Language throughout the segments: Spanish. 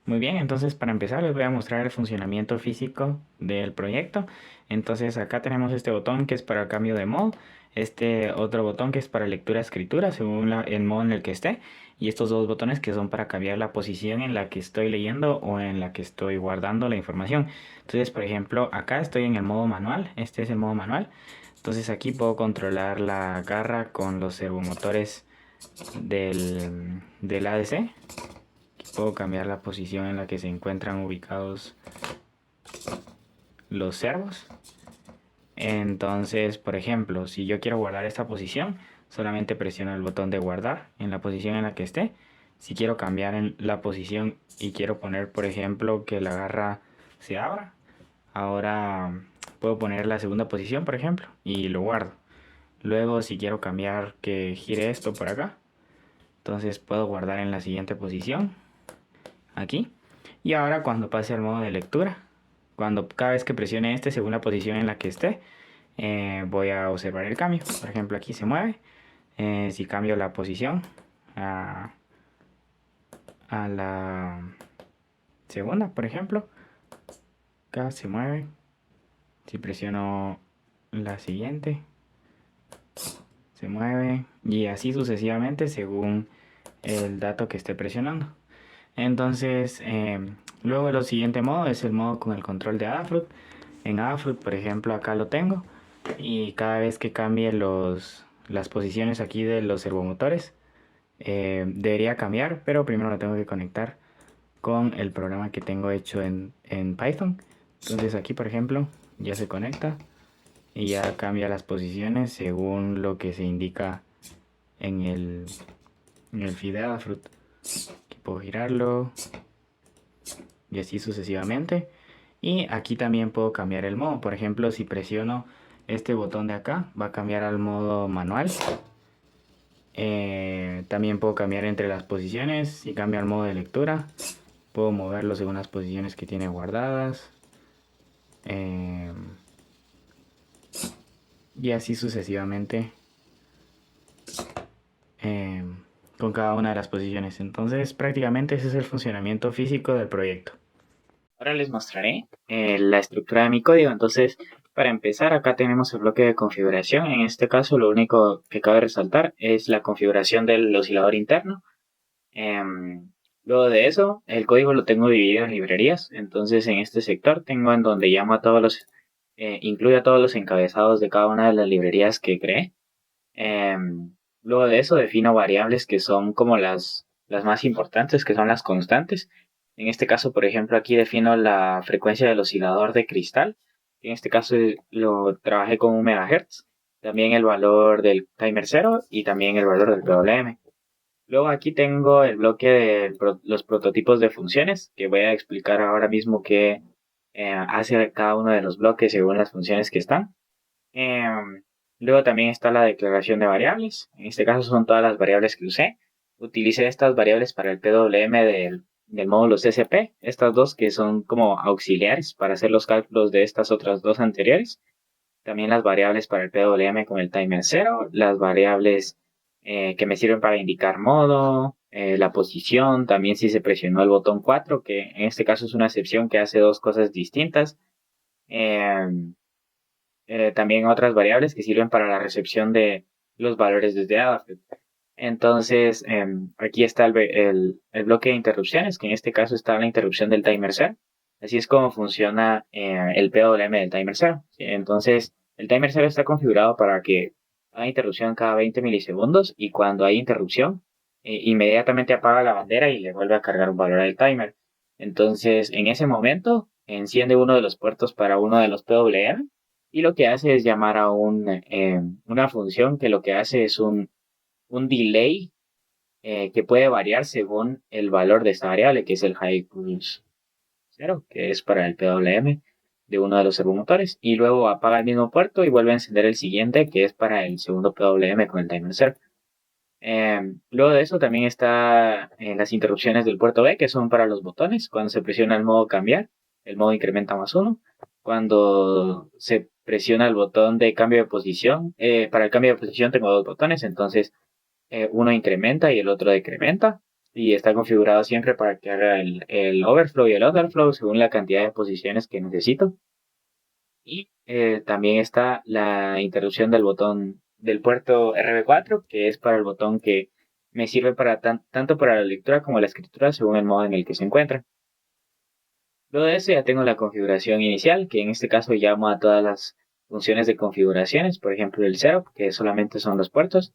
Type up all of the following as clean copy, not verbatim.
Muy bien, entonces para empezar les voy a mostrar el funcionamiento físico del proyecto. Entonces acá tenemos este botón que es para el cambio de modo, este otro botón que es para lectura-escritura según el modo en el que esté, y estos dos botones que son para cambiar la posición en la que estoy leyendo o en la que estoy guardando la información. Entonces, por ejemplo, acá estoy en el modo manual, este es el modo manual. Entonces aquí puedo controlar la garra con los servomotores del ADC. Puedo cambiar la posición en la que se encuentran ubicados los servos. Entonces, por ejemplo, si yo quiero guardar esta posición, solamente presiono el botón de guardar en la posición en la que esté. Si quiero cambiar en la posición y quiero poner, por ejemplo, que la garra se abra, ahora puedo poner la segunda posición, por ejemplo, y lo guardo. Luego, si quiero cambiar que gire esto por acá, entonces puedo guardar en la siguiente posición aquí. Y ahora cuando pase al modo de lectura, cuando cada vez que presione este según la posición en la que esté, voy a observar el cambio. Por ejemplo, aquí se mueve. Si cambio la posición a, a la segunda, por ejemplo, acá se mueve. Si presiono la siguiente, se mueve. Y así sucesivamente según el dato que esté presionando. Entonces, luego el siguiente modo es el modo con el control de Adafruit. En Adafruit, por ejemplo, acá lo tengo. Y cada vez que cambie las posiciones aquí de los servomotores, debería cambiar, pero primero lo tengo que conectar con el programa que tengo hecho en Python. Entonces aquí, por ejemplo, ya se conecta y ya cambia las posiciones según lo que se indica en el feed de Adafruit. Aquí puedo girarlo, y así sucesivamente. Y aquí también puedo cambiar el modo. Por ejemplo, si presiono este botón de acá, va a cambiar al modo manual. También puedo cambiar entre las posiciones. Si cambio al modo de lectura, puedo moverlo según las posiciones que tiene guardadas. Eh, y así sucesivamente eh, con cada una de las posiciones. Entonces, prácticamente ese es el funcionamiento físico del proyecto. Ahora les mostraré la estructura de mi código. Entonces, para empezar, acá tenemos el bloque de configuración. En este caso, lo único que cabe resaltar es la configuración del oscilador interno. Luego de eso, el código lo tengo dividido en librerías. Entonces, en este sector tengo en donde llamo a todos incluyo a todos los encabezados de cada una de las librerías que creé. Luego de eso defino variables que son como las más importantes, que son las constantes. En este caso, por ejemplo, aquí defino la frecuencia del oscilador de cristal. En este caso lo trabajé con 1 MHz. También el valor del timer 0 y también el valor del PWM. Luego aquí tengo el bloque de los prototipos de funciones, que voy a explicar ahora mismo qué hace cada uno de los bloques según las funciones que están. Luego también está la declaración de variables. En este caso son todas las variables que usé. Utilicé estas variables para el PWM del módulo CSP. Estas dos que son como auxiliares para hacer los cálculos de estas otras dos anteriores. También las variables para el PWM con el timer 0. Las variables que me sirven para indicar modo. La posición. También si se presionó el botón 4, que en este caso es una excepción que hace dos cosas distintas. También otras variables que sirven para la recepción de los valores desde Adafruit. Entonces, aquí está el bloque de interrupciones, que en este caso está la interrupción del timer 0. Así es como funciona el PWM del timer 0. Entonces, el timer 0 está configurado para que haga interrupción cada 20 milisegundos y cuando hay interrupción, inmediatamente apaga la bandera y le vuelve a cargar un valor al timer. Entonces, en ese momento, enciende uno de los puertos para uno de los PWM y lo que hace es llamar a una función que lo que hace es un delay que puede variar según el valor de esta variable, que es el high pulse 0, que es para el PWM de uno de los servomotores, y luego apaga el mismo puerto y vuelve a encender el siguiente, que es para el segundo PWM con el timer 0. Luego de eso también está las interrupciones del puerto B, que son para los botones. Cuando se presiona el modo cambiar, el modo incrementa +1. Cuando se presiona el botón de cambio de posición, para el cambio de posición tengo dos botones, entonces uno incrementa y el otro decrementa. y está configurado siempre para que haga el overflow y el underflow según la cantidad de posiciones que necesito. Y también está la interrupción del botón del puerto RB4, que es para el botón que me sirve para tanto para la lectura como la escritura según el modo en el que se encuentra. Luego de eso ya tengo la configuración inicial, que en este caso llamo a todas las funciones de configuraciones, por ejemplo el setup, que solamente son los puertos.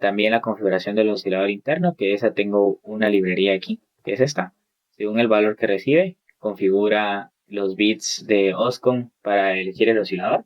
También la configuración del oscilador interno, que esa tengo una librería aquí, que es esta. Según el valor que recibe, configura los bits de OSCON para elegir el oscilador.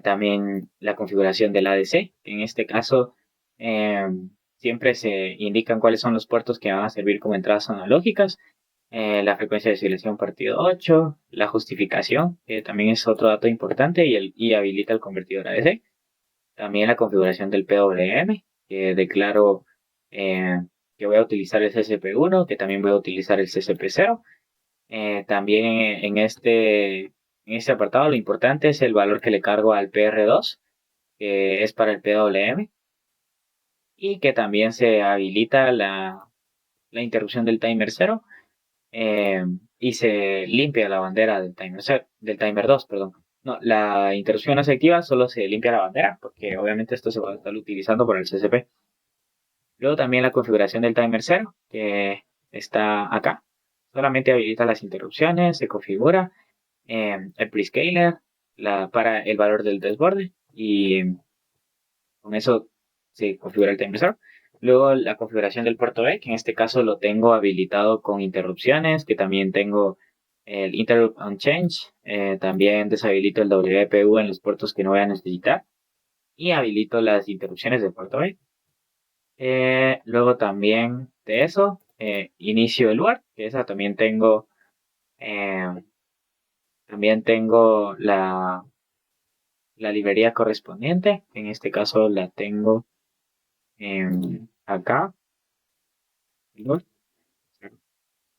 También la configuración del ADC, que en este caso siempre se indican cuáles son los puertos que van a servir como entradas analógicas. La frecuencia de oscilación partido 8, la justificación, que también es otro dato importante y habilita el convertidor ADC. También la configuración del PWM, que declaro que voy a utilizar el CSP1, que también voy a utilizar el CSP0. También en este apartado lo importante es el valor que le cargo al PR2, que es para el PWM, y que también se habilita la interrupción del timer 0 y se limpia la bandera del timer 2, perdón. No, la interrupción no se activa, solo se limpia la bandera, porque obviamente esto se va a estar utilizando por el CCP. Luego también la configuración del timer 0, que está acá. Solamente habilita las interrupciones, se configura el prescaler para el valor del desborde y con eso se configura el timer 0. Luego la configuración del puerto B, que en este caso lo tengo habilitado con interrupciones, que también tengo el interrupt on change, también deshabilito el WPU en los puertos que no voy a necesitar y habilito las interrupciones del puerto B. Luego también de eso, inicio el UART, que esa eh, también tengo la librería correspondiente, en este caso la tengo acá.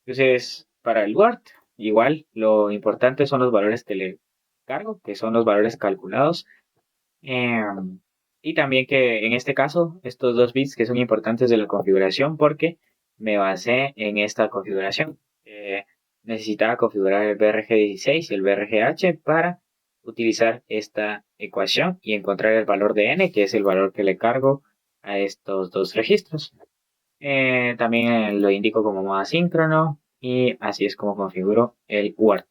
Entonces, para el Word, igual, lo importante son los valores que le cargo, que son los valores calculados. Y también que en este caso, estos dos bits que son importantes de la configuración porque me basé en esta configuración. Necesitaba configurar el BRG16 y el BRGH para utilizar esta ecuación y encontrar el valor de n, que es el valor que le cargo a estos dos registros. También lo indico como modo asíncrono y así es como configuro el Word.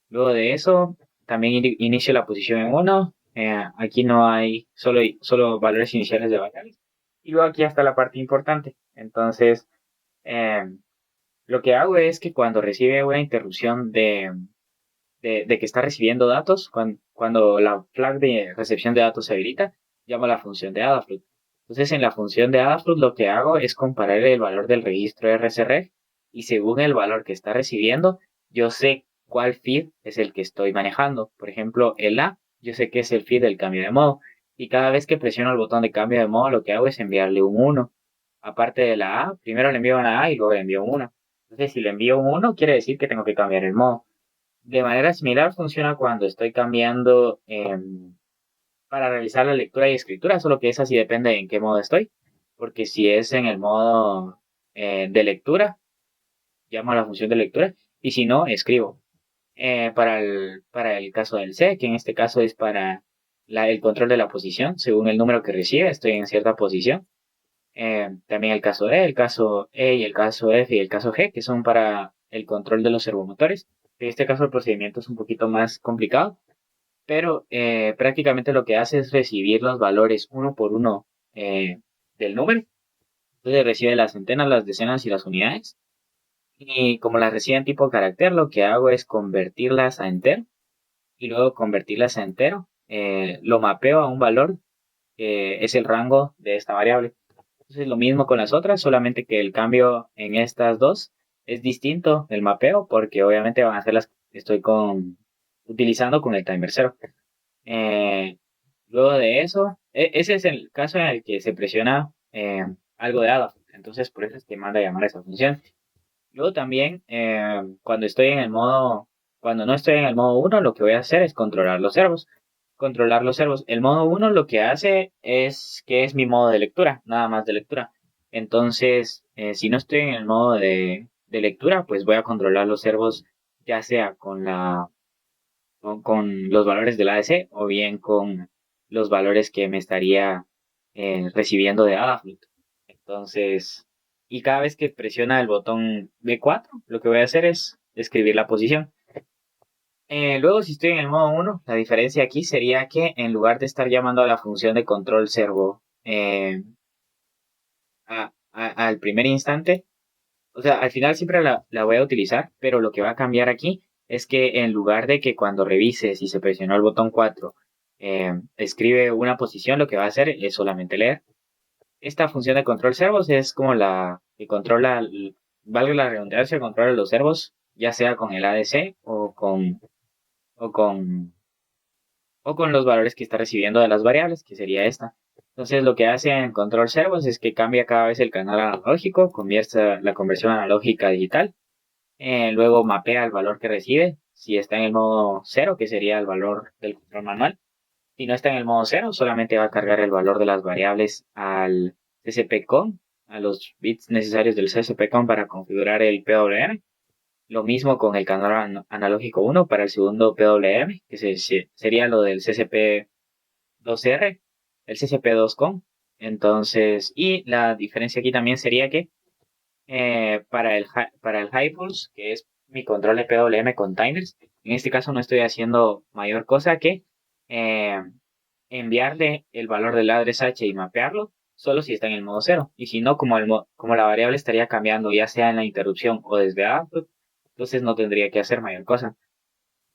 Luego de eso, también inicio la posición en 1. Aquí no hay solo valores iniciales de variables. Y luego aquí está la parte importante. Entonces, lo que hago es que cuando recibe una interrupción de que está recibiendo datos, cuando la flag de recepción de datos se habilita, llamo a la función de Adafruit. Entonces, en la función de Adafruit lo que hago es comparar el valor del registro RCREF y según el valor que está recibiendo, yo sé cuál feed es el que estoy manejando. Por ejemplo, el A, yo sé que es el feed del cambio de modo. Y cada vez que presiono el botón de cambio de modo, lo que hago es enviarle un 1. Aparte de la A, primero le envío una A y luego le envío un 1. Entonces, si le envío un 1, quiere decir que tengo que cambiar el modo. De manera similar funciona cuando estoy cambiando para realizar la lectura y escritura, solo que esa sí depende en qué modo estoy. Porque si es en el modo de lectura, llamo a la función de lectura. Y si no, escribo. Para el caso del C, que en este caso es para el control de la posición, según el número que recibe, estoy en cierta posición. También el caso D, el caso E y el caso F y el caso G, que son para el control de los servomotores. En este caso el procedimiento es un poquito más complicado, pero prácticamente lo que hace es recibir los valores uno por uno del número. Entonces recibe las centenas, las decenas y las unidades. Y como las recibe en tipo carácter, lo que hago es convertirlas a entero y luego convertirlas a entero. Lo mapeo a un valor que es el rango de esta variable. Entonces lo mismo con las otras, solamente que el cambio en estas dos es distinto el mapeo, porque obviamente van a ser las que estoy utilizando con el timer 0. Luego de eso, ese es el caso en el que se presiona algo de ADA. Entonces por eso es que manda a llamar a esa función. Luego también, cuando no estoy en el modo 1, lo que voy a hacer es controlar los servos. Controlar los servos. El modo 1 lo que hace es que es mi modo de lectura, nada más de lectura. Entonces, si no estoy en el modo de lectura, pues voy a controlar los servos ya sea con los valores del ADC o bien con los valores que me estaría recibiendo de Adafruit. Entonces, y cada vez que presiona el botón B4, lo que voy a hacer es escribir la posición. Luego, si estoy en el modo 1, la diferencia aquí sería que en lugar de estar llamando a la función de control servo al primer instante, o sea, al final siempre la voy a utilizar, pero lo que va a cambiar aquí es que en lugar de que cuando revise si se presionó el botón 4, escribe una posición, lo que va a hacer es solamente leer. Esta función de control servos es como la que controla, valga la redundancia, controla los servos, ya sea con el ADC o con o con los valores que está recibiendo de las variables, que sería esta. Entonces lo que hace en control servos es que cambia cada vez el canal analógico, convierte la conversión analógica a digital, luego mapea el valor que recibe, si está en el modo 0, que sería el valor del control manual. Si no está en el modo 0, solamente va a cargar el valor de las variables al CCP-COM, a los bits necesarios del CCP-COM para configurar el PWM. Lo mismo con el canal analógico 1 para el segundo PWM, que sería lo del CCP2R, el CCP2COM. Entonces, y la diferencia aquí también sería que para el High Pulse, que es mi control de PWM con timers, en este caso no estoy haciendo mayor cosa que eh, enviarle el valor del address H y mapearlo, solo si está en el modo 0. Y si no, como la variable estaría cambiando, ya sea en la interrupción o desde output, entonces no tendría que hacer mayor cosa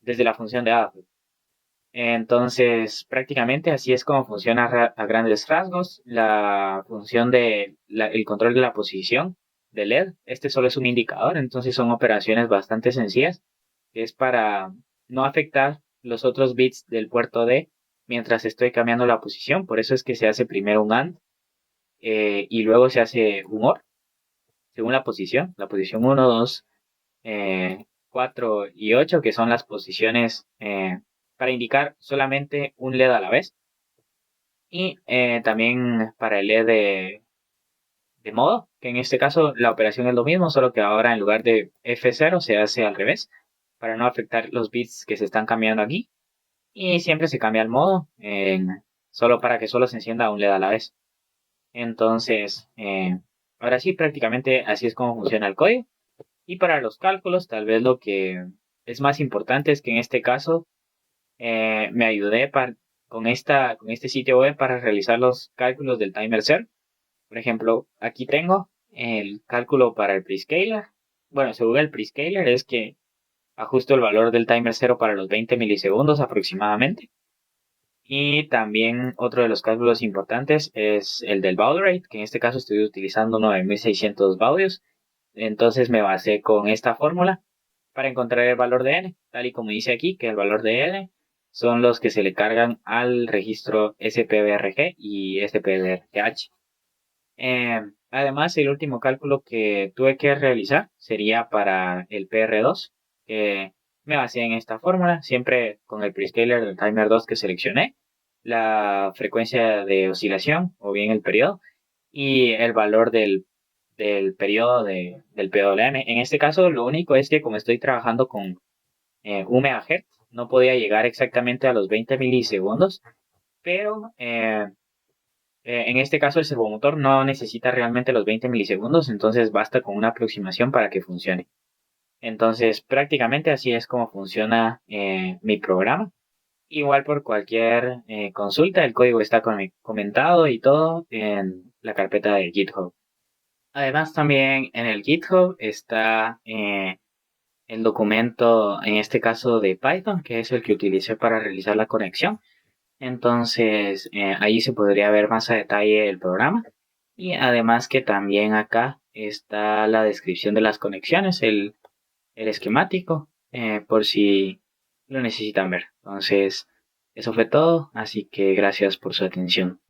desde la función de output. Entonces, prácticamente así es como funciona a grandes rasgos la función el control de la posición del LED. Este solo es un indicador, entonces son operaciones bastante sencillas, que es para no afectar los otros bits del puerto D mientras estoy cambiando la posición. Por eso es que se hace primero un AND y luego se hace un OR según la posición 1, 2, 4 y 8, que son las posiciones para indicar solamente un LED a la vez. Y también para el LED de modo, que en este caso la operación es lo mismo, solo que ahora en lugar de F0 se hace al revés, para no afectar los bits que se están cambiando aquí. Y siempre se cambia el modo, solo para que solo se encienda un LED a la vez. Entonces, ahora sí, prácticamente así es como funciona el código. Y para los cálculos, tal vez lo que es más importante es que en este caso me ayudé con este sitio web para realizar los cálculos del timer ser. Por ejemplo, aquí tengo el cálculo para el prescaler. Bueno, según el prescaler es que ajusto el valor del timer 0 para los 20 milisegundos aproximadamente. Y también otro de los cálculos importantes es el del baud rate, que en este caso estoy utilizando 9600 baudios. Entonces me basé con esta fórmula para encontrar el valor de n, tal y como dice aquí, que el valor de n son los que se le cargan al registro SPBRG y SPBRH. Además, el último cálculo que tuve que realizar sería para el PR2, que me basé en esta fórmula, siempre con el prescaler del timer 2 que seleccioné, la frecuencia de oscilación o bien el periodo y el valor del periodo del PWM. En este caso, lo único es que como estoy trabajando con 1 MHz, no podía llegar exactamente a los 20 milisegundos, pero en este caso el servomotor no necesita realmente los 20 milisegundos, entonces basta con una aproximación para que funcione. Entonces, prácticamente así es como funciona mi programa. Igual por cualquier consulta, el código está comentado y todo en la carpeta de GitHub. Además, también en el GitHub está el documento, en este caso de Python, que es el que utilicé para realizar la conexión. Entonces, ahí se podría ver más a detalle el programa. Y además que también acá está la descripción de las conexiones, el esquemático, por si lo necesitan ver. Entonces, eso fue todo, así que gracias por su atención.